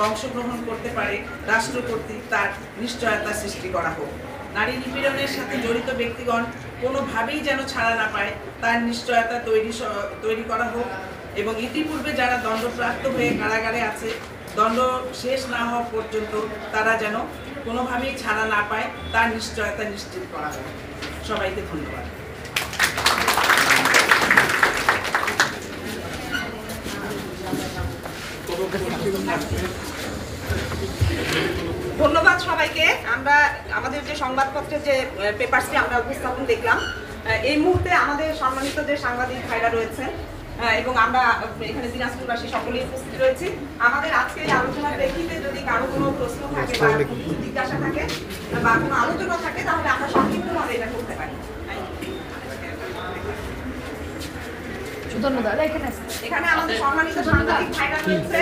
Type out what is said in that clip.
অংশগ্রহণ করতে পারে রাষ্ট্র কর্তৃক তার নিশ্চয়তা সৃষ্টি করা হোক। নারী নিপীড়নের সাথে জড়িত ব্যক্তিগণ কোনোভাবেই যেন ছাড়া না পায় তার নিশ্চয়তা তৈরি করা হোক এবং ইতিপূর্বে যারা দণ্ডপ্রাপ্ত হয়ে কারাগারে আছে দণ্ড শেষ না হওয়া পর্যন্ত তারা যেন কোনোভাবেই ছাড়া না পায় তার নিশ্চয়তা নিশ্চিত করা হোক। সবাইকে ধন্যবাদ। ধন্যবাদ সবাইকে। আমরা আমাদের যে সংবাদপত্রের যে পেপারসটি আমরা উপস্থাপন দেখলাম, এই মুহূর্তে আমাদের সম্মানিত যে সাংবাদিক ভাইরা রয়েছেন এবং আমরা এখানে দিনাজপুরবাসী সকলেই উপস্থিত রয়েছি। আমাদের আজকের এই আলোচনার প্রেক্ষিতে যদি কারো কোনো প্রশ্ন থাকে বা জিজ্ঞাসা থাকে বা কোনো আলোচনা থাকে তাহলে আমরা সংক্ষিপ্তভাবে এটা করতে পারি। ধন্যবাদ। এখানে আমাদের সম্মানিত সাংবাদিক ভাইরা রয়েছে।